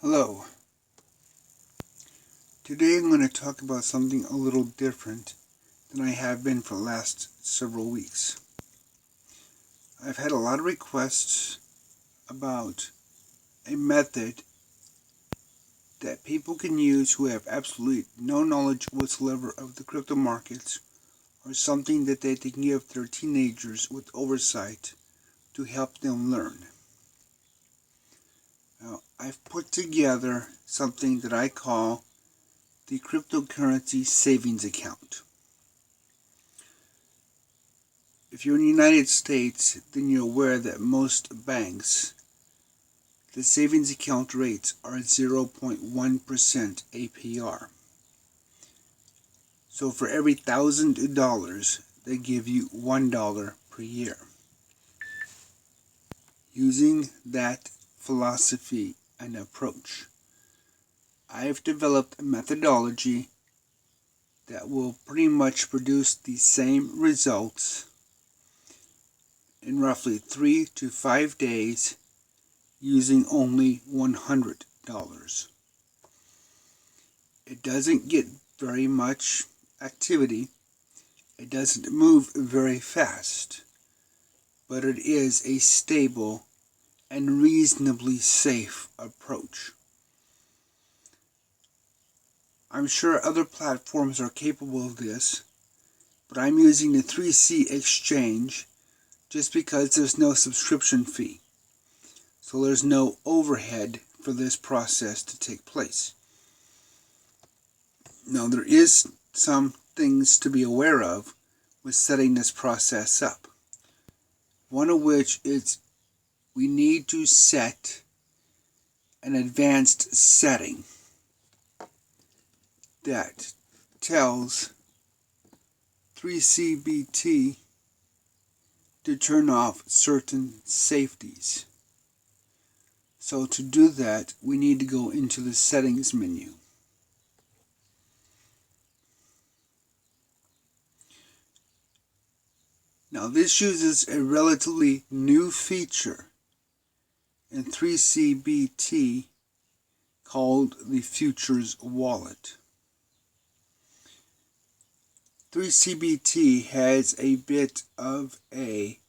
Hello. Today I'm going to talk about something a little different than I have been for the last several weeks. I've had a lot of requests about a method that people can use who have absolutely no knowledge whatsoever of the crypto markets, or something that they can give their teenagers with oversight to help them learn. Now, I've put together something that I call the cryptocurrency savings account. If you're in the United States, then you're aware that most banks, the savings account rates are 0.1% APR. So for every $1,000, they give you $1 per year. Using that philosophy and approach, I've developed a methodology that will pretty much produce the same results in roughly 3 to 5 days using only $100. It doesn't get very much activity. It doesn't move very fast, but it is a stable and reasonably safe approach. I'm sure other platforms are capable of this, but I'm using the 3C exchange just because there's no subscription fee. So there's no overhead for this process to take place. Now, there is some things to be aware of with setting this process up. One of which is we need to set an advanced setting that tells 3CBT to turn off certain safeties. So to do that, we need to go into the settings menu. Now, this uses a relatively new feature in 3CBT called the Futures Wallet. 3CBT has a bit of a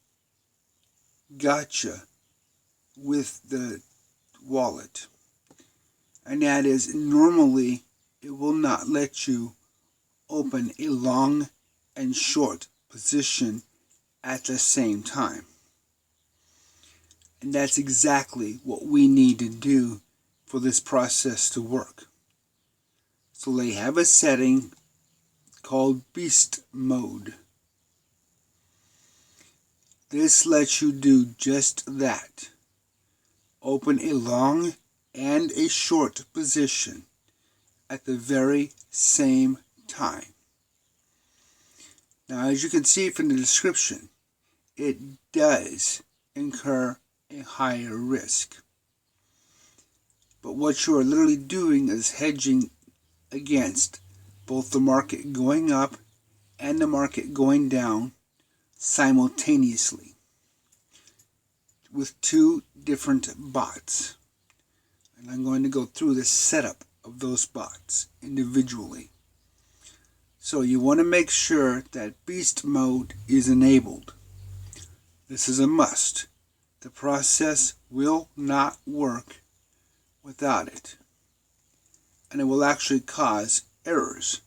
gotcha with the wallet, and that is normally it will not let you open a long and short position at the same time. And that's exactly what we need to do for this process to work. So they have a setting called Beast Mode. This lets you do just that. Open a long and a short position at the very same time. Now, as you can see from the description, it does incur a higher risk. But what you are literally doing is hedging against both the market going up and the market going down simultaneously with two different bots. And I'm going to go through the setup of those bots individually. So you want to make sure that Beast Mode is enabled. This is a must. The process will not work without it. And it will actually cause errors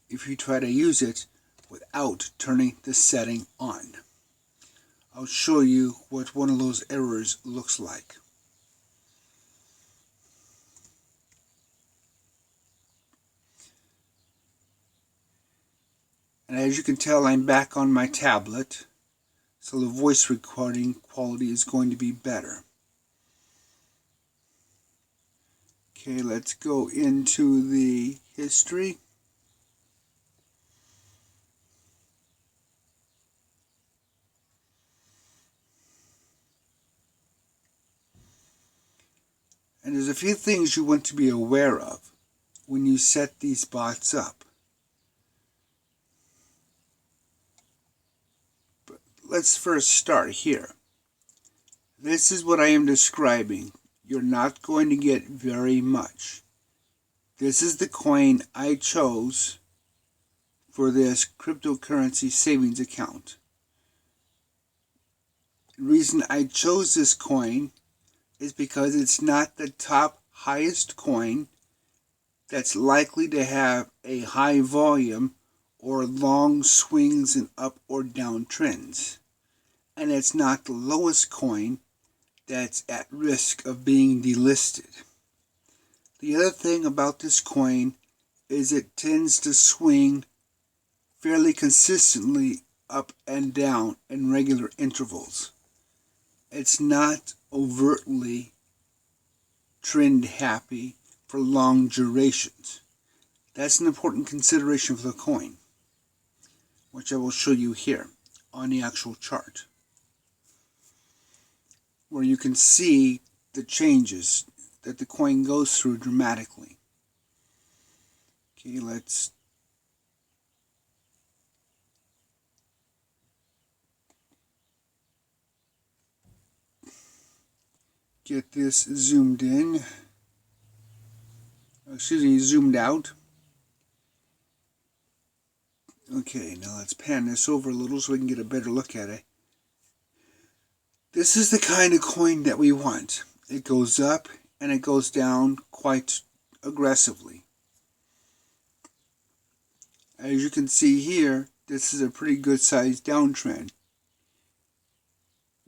if you try to use it without turning the setting on. I'll show you what one of those errors looks like. And as you can tell, I'm back on my tablet, so the voice recording quality is going to be better. Okay, let's go into the history. And there's a few things you want to be aware of when you set these bots up. But let's first start here. This is what I am describing you're not going to get very much. This is the coin I chose for this cryptocurrency savings account. The reason I chose this coin is because it's not the top highest coin that's likely to have a high volume or long swings in up or down trends. And it's not the lowest coin that's at risk of being delisted. The other thing about this coin is it tends to swing fairly consistently up and down in regular intervals. It's not overtly trend happy for long durations. That's an important consideration for the coin, which I will show you here on the actual chart, where you can see the changes that the coin goes through dramatically. Okay, let's get this zoomed in. Excuse me, zoomed out. Okay, now let's pan this over a little so we can get a better look at it. This is the kind of coin that we want. It goes up and it goes down quite aggressively. As you can see here, this is a pretty good sized downtrend.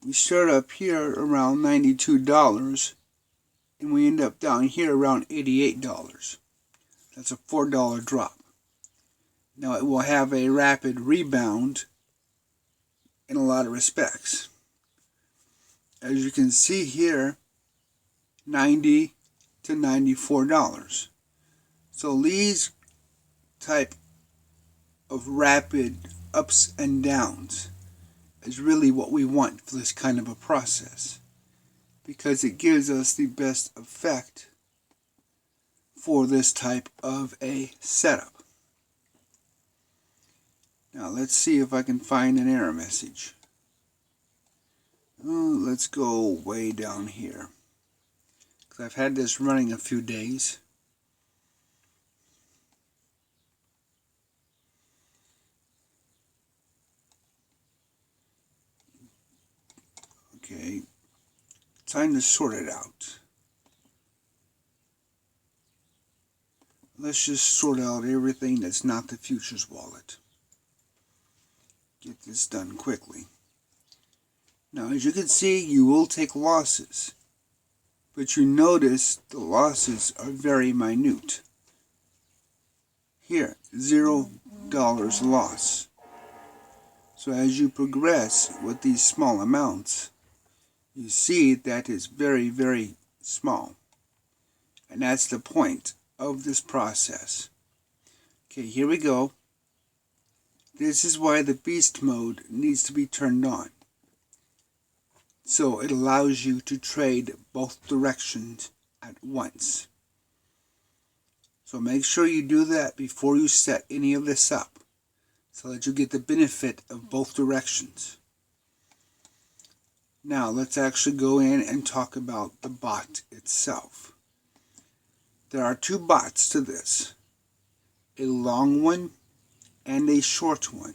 We start up here around $92 and we end up down here around $88. That's a $4 drop. Now it will have a rapid rebound in a lot of respects. As you can see here, $90 to $94. So these type of rapid ups and downs is really what we want for this kind of a process, because it gives us the best effect for this type of a setup. Now let's see if I can find an error message. Let's go way down here, because I've had this running a few days. Okay, time to sort it out. Let's just sort out everything that's not the futures wallet. Get this done quickly. Now, as you can see, you will take losses, but you notice the losses are very minute. Here, $0 loss. So as you progress with these small amounts, you see that it's very, very small. And that's the point of this process. Okay, here we go. This is why the beast mode needs to be turned on. So it allows you to trade both directions at once. So make sure you do that before you set any of this up, so that you get the benefit of both directions. Now let's actually go in and talk about the bot itself. There are two bots to this, a long one and a short one,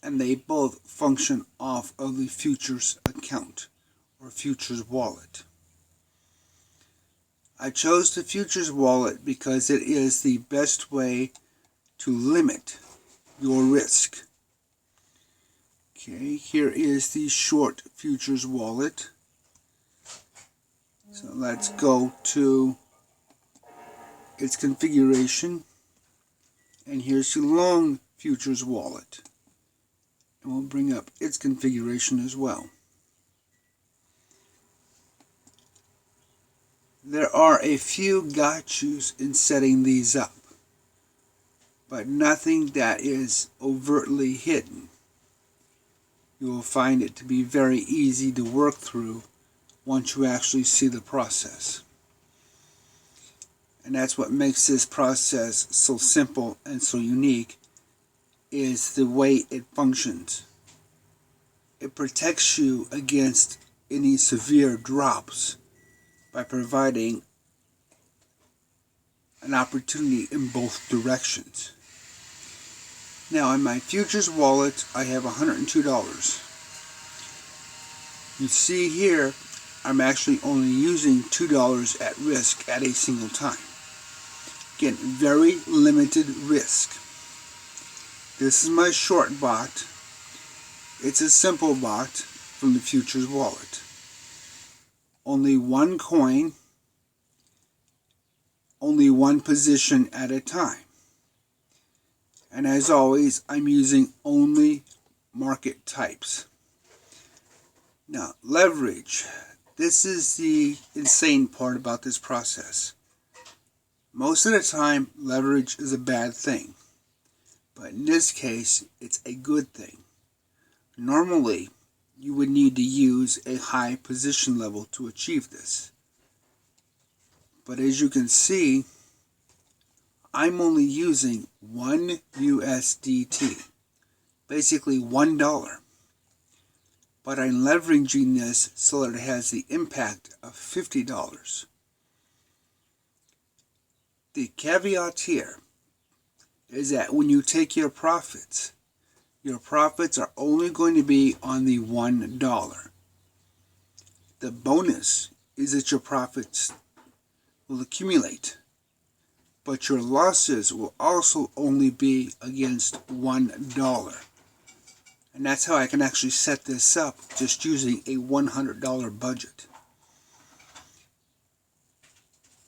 and they both function off of the futures account or futures wallet. I chose the futures wallet because it is the best way to limit your risk. Okay, here is the short futures wallet. So let's go to its configuration, and here's the long futures wallet, and we'll bring up its configuration as well. There are a few gotchas in setting these up, but nothing that is overtly hidden. You will find it to be very easy to work through once you actually see the process. And that's what makes this process so simple and so unique, is the way it functions. It protects you against any severe drops by providing an opportunity in both directions. Now in my futures wallet, I have $102. You see here, I'm actually only using $2 at risk at a single time. Again, very limited risk. This is my short bot. It's a simple bot from the futures wallet. Only one coin, only one position at a time. And as always, I'm using only market types. Now, leverage. This is the insane part about this process. Most of the time, leverage is a bad thing. But in this case, it's a good thing. Normally, you would need to use a high position level to achieve this. But as you can see, I'm only using 1 USDT, basically $1. But I'm leveraging this so that it has the impact of $50. The caveat here is that when you take your profits are only going to be on the $1. The bonus is that your profits will accumulate, but your losses will also only be against $1. And that's how I can actually set this up, just using a $100 budget.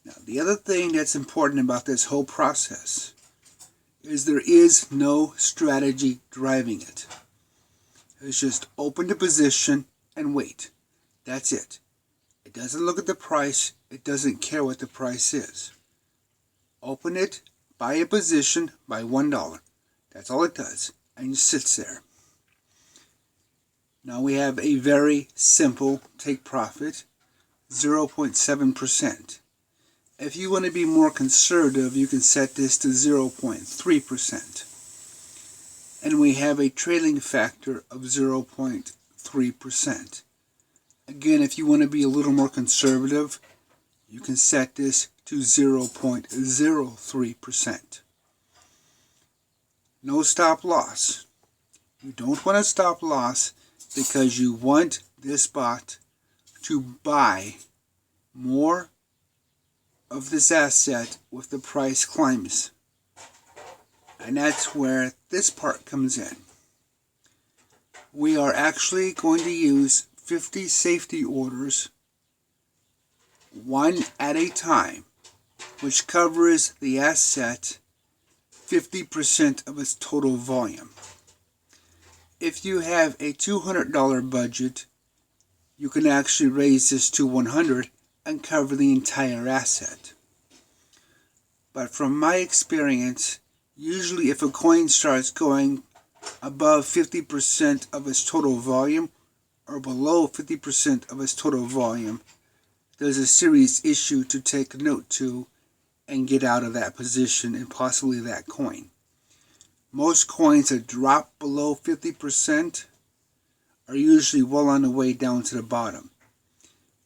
Now, the other thing that's important about this whole process is there is no strategy driving it. It's just open the position and wait. That's it. It doesn't look at the price. It doesn't care what the price is. Open it, buy a position, buy $1. That's all it does. And it sits there. Now we have a very simple take profit, 0.7%. If you want to be more conservative, you can set this to 0.3%. And we have a trailing factor of 0.3%. Again, if you want to be a little more conservative, you can set this to 0.03%. No stop loss. You don't want to stop loss because you want this bot to buy more of this asset if the price climbs. And that's where this part comes in. We are actually going to use 50 safety orders, one at a time, which covers the asset 50% of its total volume. If you have a $200 budget, you can actually raise this to $100 and cover the entire asset. But from my experience, usually if a coin starts going above 50% of its total volume or below 50% of its total volume, there's a serious issue to take note to and get out of that position and possibly that coin. Most coins that drop below 50% are usually well on the way down to the bottom.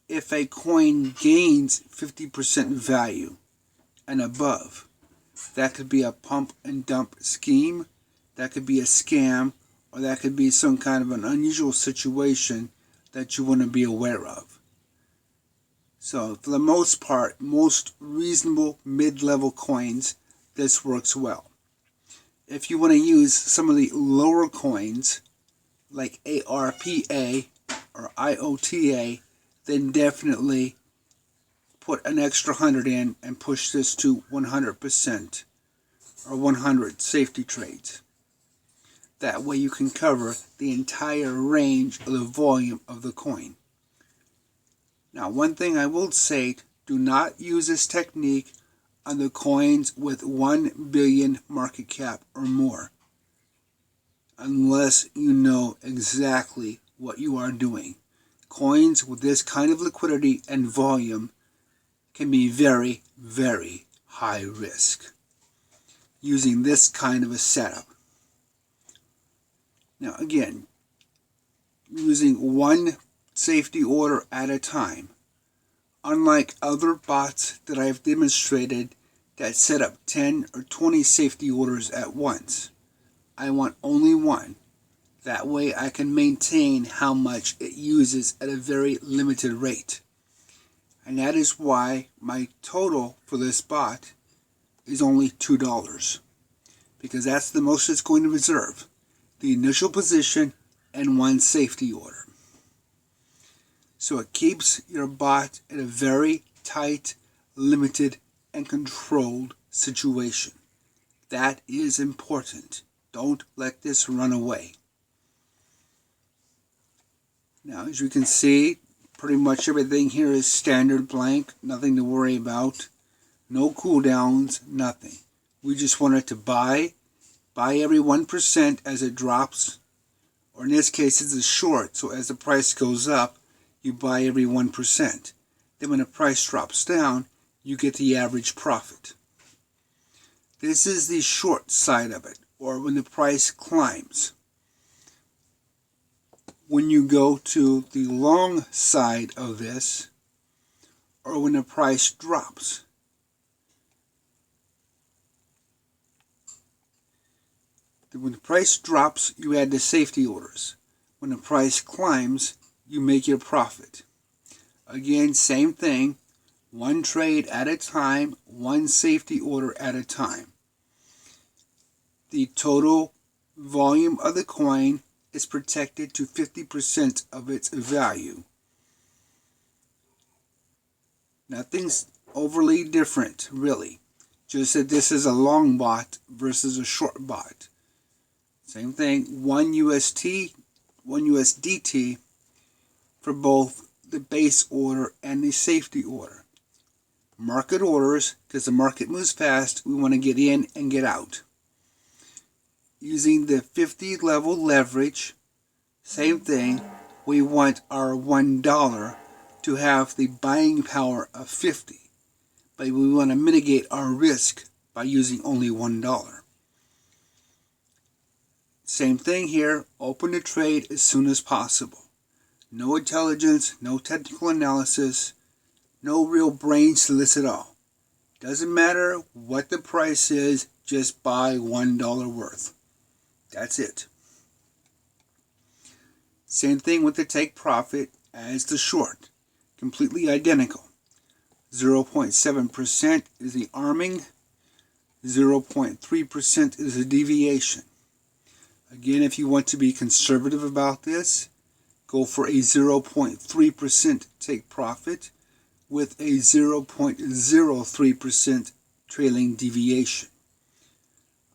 If a coin gains 50% value and above, that could be a pump and dump scheme, that could be a scam, or that could be some kind of an unusual situation that you want to be aware of. So for the most part, most reasonable mid-level coins, this works well. If you want to use some of the lower coins, like ARPA or IOTA, then definitely put an extra 100 in and push this to 100% or 100 safety trades. That way you can cover the entire range of the volume of the coin. Now, one thing I will say, do not use this technique on the coins with 1 billion market cap or more, unless you know exactly what you are doing. Coins with this kind of liquidity and volume can be very, very high risk using this kind of a setup. Now again, using one safety order at a time, Unlike other bots that I've demonstrated that set up 10 or 20 safety orders at once, I want only one. That way I can maintain how much it uses at a very limited rate. And that is why my total for this bot is only $2. Because that's the most it's going to reserve. The initial position and one safety order. So it keeps your bot in a very tight, limited, and controlled situation. That is important. Don't let this run away. Now, as you can see, pretty much everything here is standard blank. Nothing to worry about. No cooldowns, nothing. We just wanted to buy every 1% as it drops. Or in this case, it's a short. So as the price goes up, you buy every 1%. Then when the price drops down, you get the average profit. This is the short side of it, or when the price climbs. When you go to the long side of this, or when the price drops. When the price drops, you add the safety orders. When the price climbs, you make your profit. Again, same thing. One trade at a time, one safety order at a time. The total volume of the coin is protected to 50% of its value. Nothing's overly different, really. Just that this is a long bot versus a short bot. Same thing, one USDT for both the base order and the safety order. Market orders, because the market moves fast, we want to get in and get out. Using the 50 level leverage, same thing, we want our $1 to have the buying power of 50. But we want to mitigate our risk by using only $1. Same thing here, open the trade as soon as possible. No intelligence, no technical analysis, no real brains to this at all. Doesn't matter what the price is, just buy $1 worth. That's it. Same thing with the take profit as the short. Completely identical. 0.7% is the arming. 0.3% is the deviation. Again, if you want to be conservative about this, go for a 0.3% take profit with a 0.03% trailing deviation.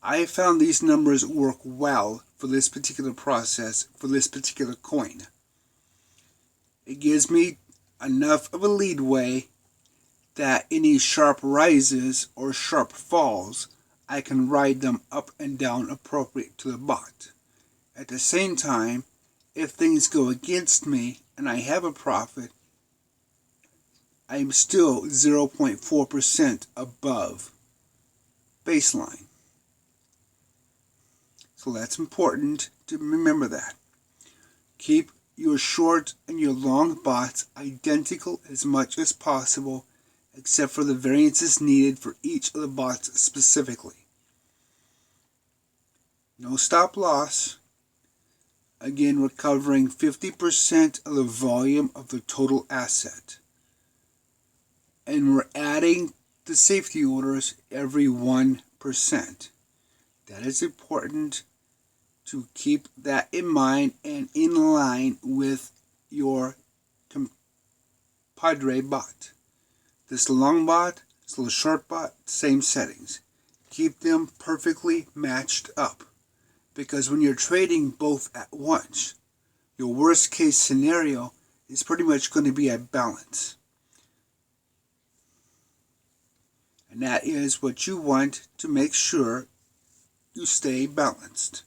I have found these numbers work well for this particular process, for this particular coin. It gives me enough of a leadway that any sharp rises or sharp falls, I can ride them up and down appropriate to the bot. At the same time, if things go against me and I have a profit, I'm still 0.4% above baseline. So that's important to remember that. Keep your short and your long bots identical as much as possible, except for the variances needed for each of the bots specifically. No stop loss. Again, we're covering 50% of the volume of the total asset. And we're adding the safety orders every 1%. That is important to keep that in mind and in line with your compadre bot. This long bot, this little short bot, same settings. Keep them perfectly matched up. Because when you're trading both at once, your worst case scenario is pretty much going to be at balance. And that is what you want to make sure you stay balanced.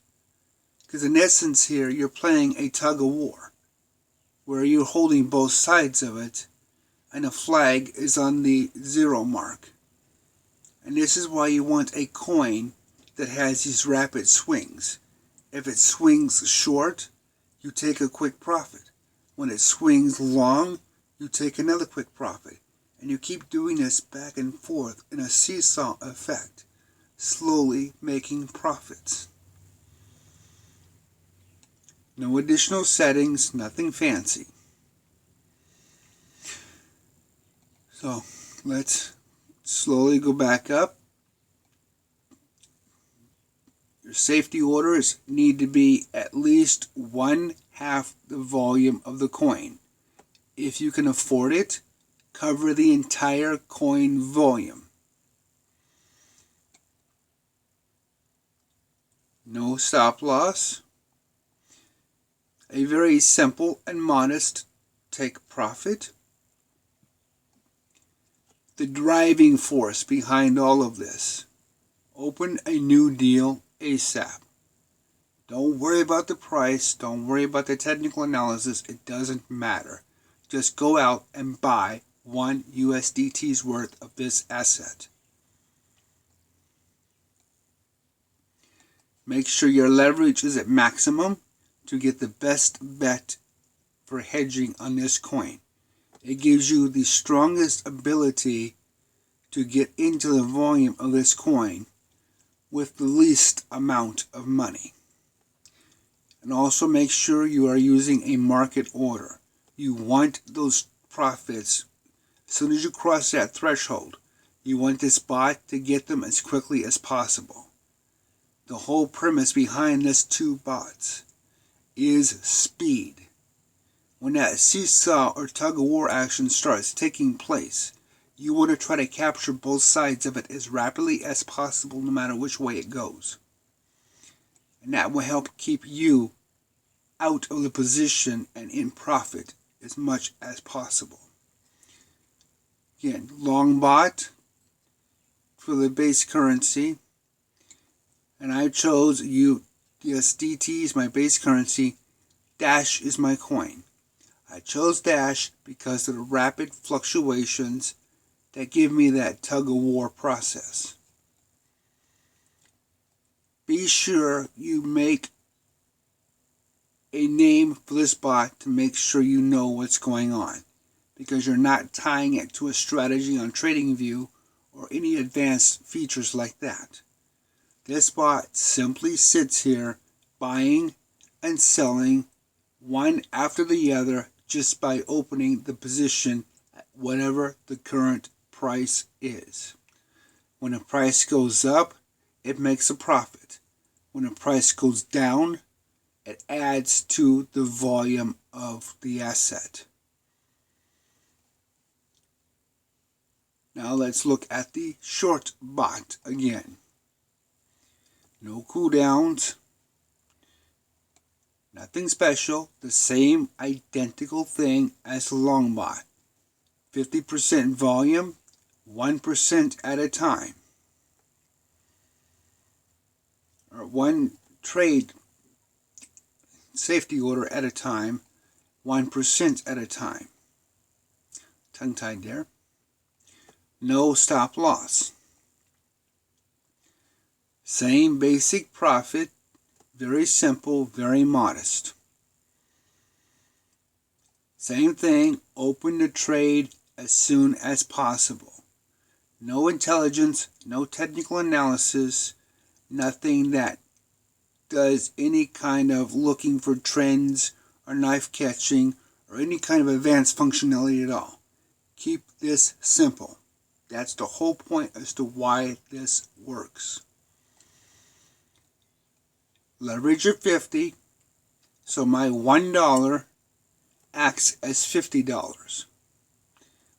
Because in essence here, you're playing a tug of war, where you're holding both sides of it, and the flag is on the 0 mark. And this is why you want a coin that has these rapid swings. If it swings short, you take a quick profit. When it swings long, you take another quick profit. And you keep doing this back and forth in a seesaw effect, slowly making profits. No additional settings, nothing fancy. So let's slowly go back up. Your safety orders need to be at least 1/2 the volume of the coin. If you can afford it, cover the entire coin volume. No stop loss. A very simple and modest take profit. The driving force behind all of this. Open a new deal ASAP. Don't worry about the price. Don't worry about the technical analysis. It doesn't matter. Just go out and buy 1 USDT's worth of this asset. Make sure your leverage is at maximum to get the best bet for hedging on this coin. It gives you the strongest ability to get into the volume of this coin with the least amount of money. And also make sure you are using a market order. You want those profits as soon as you cross that threshold. You want this bot to get them as quickly as possible. The whole premise behind this 2 bots is speed. When that seesaw or tug-of-war action starts taking place, you want to try to capture both sides of it as rapidly as possible, no matter which way it goes. And that will help keep you out of the position and in profit as much as possible. Again, long bot for the base currency. And I chose USDT as my base currency. Dash is my coin. I chose Dash because of the rapid fluctuations that give me that tug-of-war process. Be sure you make a name for this bot to make sure you know what's going on, because you're not tying it to a strategy on TradingView or any advanced features like that. This bot simply sits here buying and selling one after the other just by opening the position at whatever the current price is. When the price goes up, it makes a profit. When the price goes down, it adds to the volume of the asset. Now let's look at the short bot again. No cooldowns. Nothing special. The same identical thing as the long bot. 50% volume, 1% at a time. Or 1 trade safety order at a time, 1% at a time. Tongue-tied there. No stop loss. Same basic profit, very simple, very modest. Same thing, open the trade as soon as possible. No intelligence, no technical analysis, nothing that does any kind of looking for trends or knife catching or any kind of advanced functionality at all. Keep this simple. That's the whole point as to why this works. Leverage of 50, so my $1 acts as $50.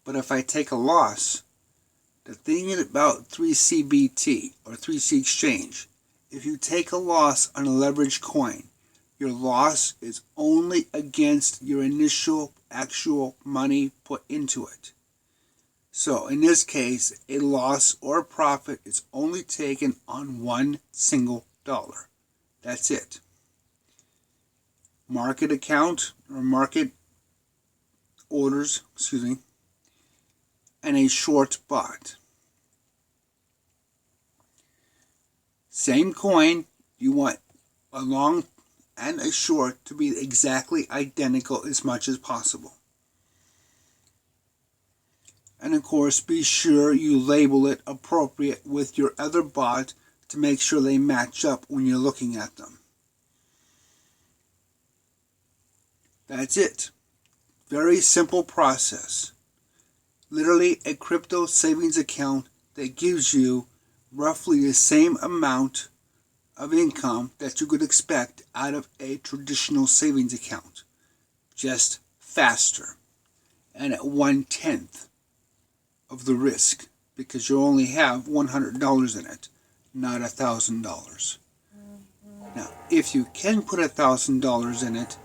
But if I take a loss, the thing about 3CBT or 3C exchange, if you take a loss on a leveraged coin, your loss is only against your initial actual money put into it. So in this case, a loss or a profit is only taken on $1 single. That's it. Market account or market orders, and a short bot. Same coin, you want a long and a short to be exactly identical as much as possible. And of course, be sure you label it appropriate with your other bot to make sure they match up when you're looking at them. That's it. Very simple process. Literally a crypto savings account that gives you roughly the same amount of income that you could expect out of a traditional savings account. Just faster and at 1/10 of the risk, because you only have $100 in it, not $1,000. Now, if you can put $1,000 in it,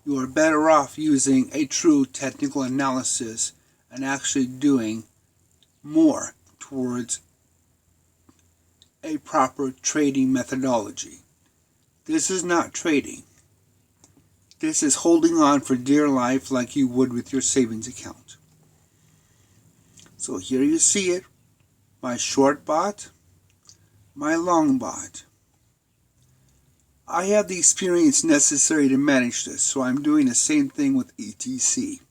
you are better off using a true technical analysis and actually doing more towards a proper trading methodology. This is not trading. This is holding on for dear life like you would with your savings account. So here you see it, my short bot, my long bot. I have the experience necessary to manage this, so I'm doing the same thing with ETC.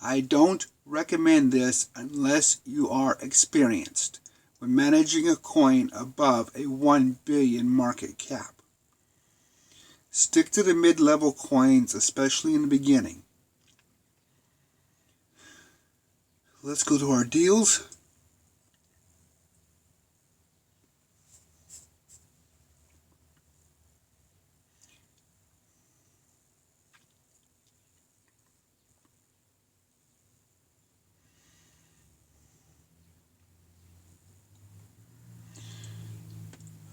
I don't recommend this unless you are experienced when managing a coin above a 1 billion market cap. Stick to the mid-level coins, especially in the beginning. Let's go to our deals.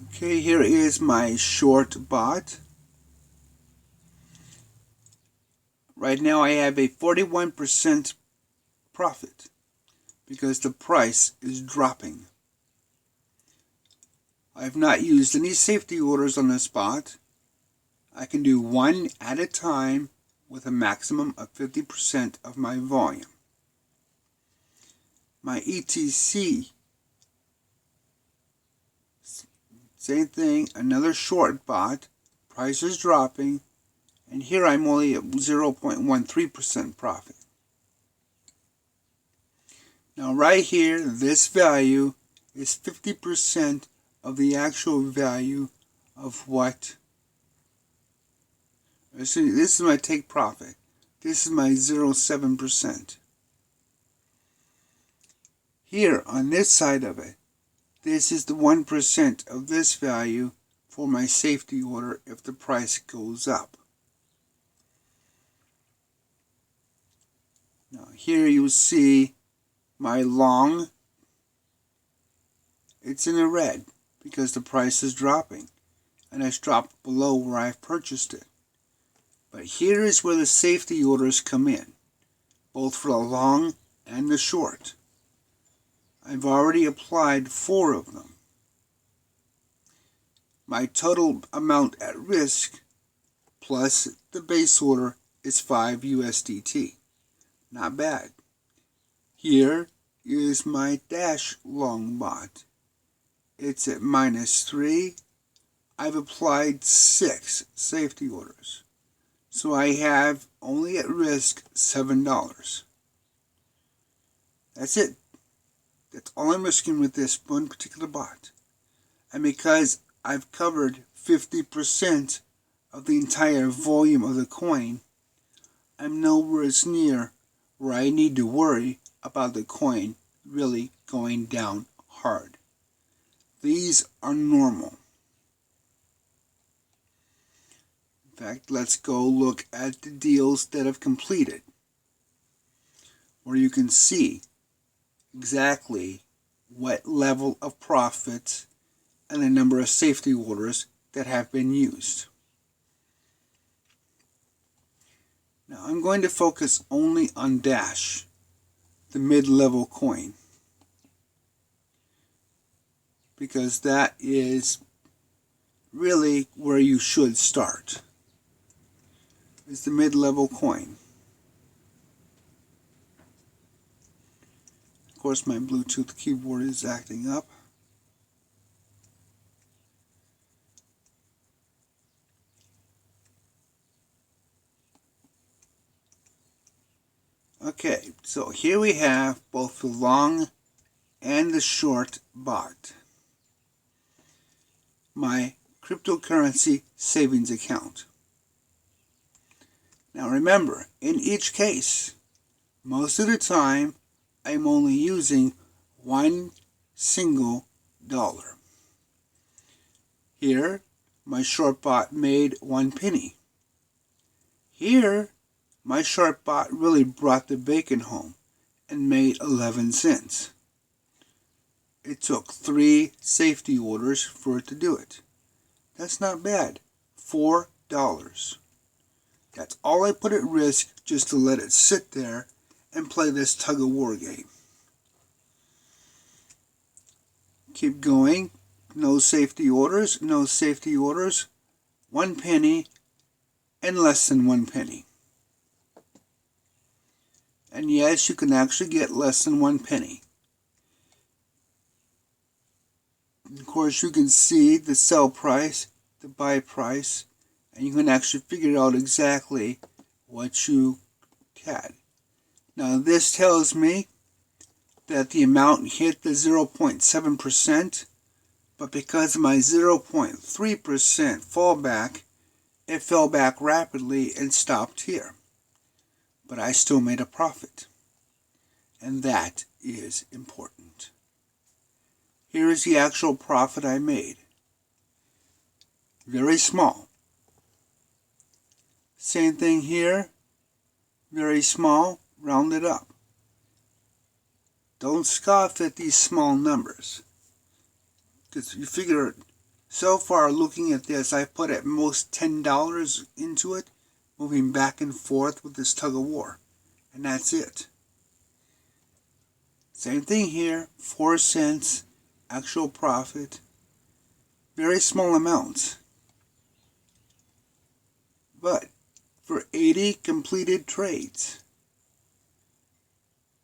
Okay, here is my short bot. Right now I have a 41% profit because the price is dropping. I've not used any safety orders on this bot. I can do one at a time with a maximum of 50% of my volume. My ETC, same thing, another short bot, price is dropping, and here I'm only at 0.13% profit. Now right here, this value is 50% of the actual value of what, this is my take profit. This is my 0.7%. Here on this side of it, this is the 1% of this value for my safety order if the price goes up. Now here you see my long, it's in the red because the price is dropping and it's dropped below where I've purchased it. But here is where the safety orders come in, both for the long and the short. I've already applied 4 of them. My total amount at risk plus the base order is 5 USDT. Not bad. Here is my dash long bot. It's at -3. I've applied 6 safety orders. So I have only at risk $7. That's it. That's all I'm risking with this one particular bot. And because I've covered 50% of the entire volume of the coin, I'm nowhere near where I need to worry about the coin really going down hard. These are normal. In fact, let's go look at the deals that have completed, where you can see exactly what level of profit and the number of safety orders that have been used. Now I'm going to focus only on Dash, the mid-level coin, because that is really where you should start. It's the mid-level coin. Of course, my Bluetooth keyboard is acting up. Okay, so So here we have both the long and the short bot. My cryptocurrency savings account. Now remember, in each case, most of the time, I'm only using one single dollar. Here, my short bot made 1 penny. Here, my short bot really brought the bacon home and made 11 cents. It took 3 safety orders for it to do it. That's not bad. $4. That's all I put at risk just to let it sit there and play this tug-of-war game. Keep going. No safety orders, no safety orders. 1 penny and less than 1 penny. And yes, you can actually get less than 1 penny. Of course, you can see the sell price, the buy price, and you can actually figure out exactly what you had. Now, this tells me that the amount hit the 0.7%, but because of my 0.3% fallback, it fell back rapidly and stopped here. But I still made a profit, and that is important. Here is the actual profit I made. Very small. Same thing here. Very small, rounded up. Don't scoff at these small numbers. Because you figure, so far looking at this, I put at most $10 into it, moving back and forth with this tug-of-war. And that's it. Same thing here, 4 cents, actual profit. Very small amounts. But for 80 completed trades,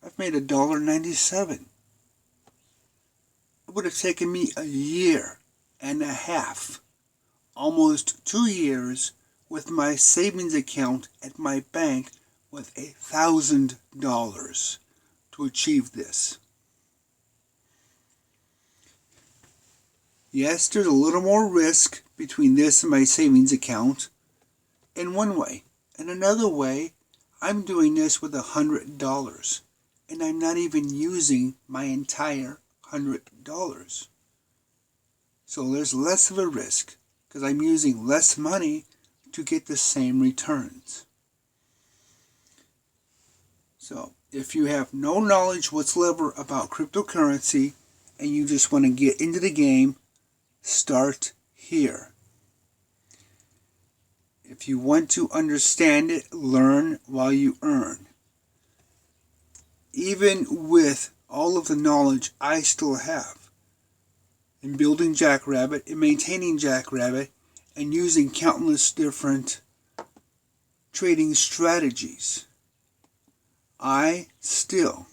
I've made $1.97. It would have taken me a year and a half, almost 2 years, with my savings account at my bank with $1,000 to achieve this. Yes, there's a little more risk between this and my savings account in one way. In another way, I'm doing this with $100, and I'm not even using my entire $100. So there's less of a risk because I'm using less money to get the same returns. So if you have no knowledge whatsoever about cryptocurrency and you just want to get into the game, start here. If you want to understand it, learn while you earn. Even with all of the knowledge I still have in building Jackrabbit, in maintaining Jackrabbit, and using countless different trading strategies, I still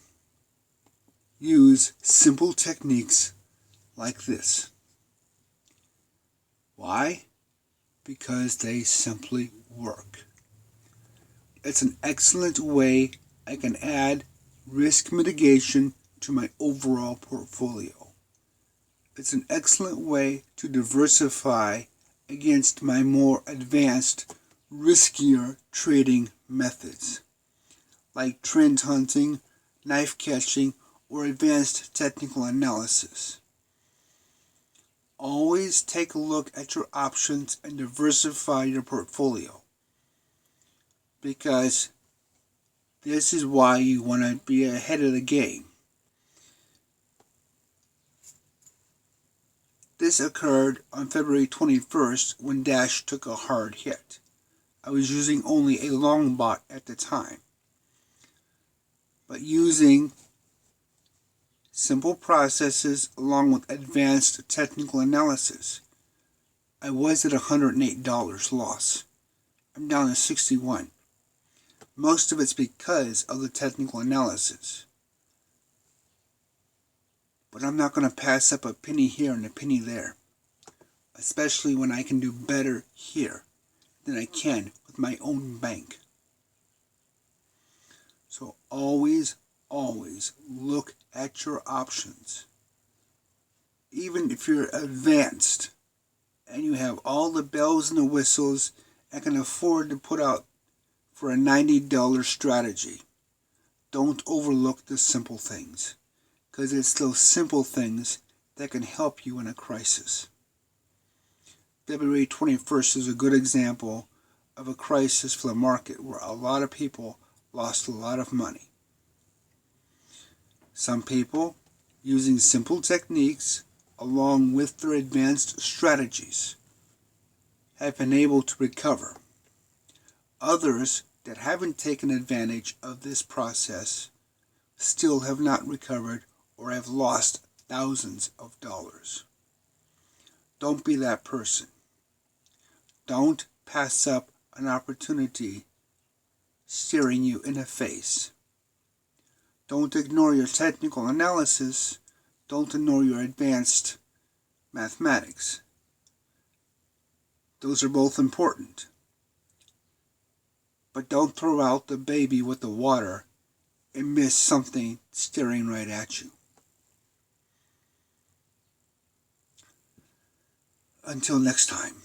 use simple techniques like this. Why? Because they simply work. It's an excellent way I can add risk mitigation to my overall portfolio. It's an excellent way to diversify against my more advanced, riskier trading methods, like trend hunting, knife catching, or advanced technical analysis. Always take a look at your options and diversify your portfolio, because this is why you want to be ahead of the game. This occurred on February 21st when Dash took a hard hit. I was using only a long bot at the time, but using simple processes along with advanced technical analysis, I was at $108 loss. I'm down to 61. Most of it's because of the technical analysis. But I'm not going to pass up a penny here and a penny there, especially when I can do better here than I can with my own bank. So always always look at your options. Even if you're advanced and you have all the bells and the whistles and can afford to put out for a $90 strategy, don't overlook the simple things, because it's those simple things that can help you in a crisis. February 21st is a good example of a crisis for the market where a lot of people lost a lot of money. Some people, using simple techniques along with their advanced strategies, have been able to recover. Others that haven't taken advantage of this process still have not recovered or have lost thousands of dollars. Don't be that person. Don't pass up an opportunity staring you in the face. Don't ignore your technical analysis. Don't ignore your advanced mathematics. Those are both important. But don't throw out the baby with the water and miss something staring right at you. Until next time.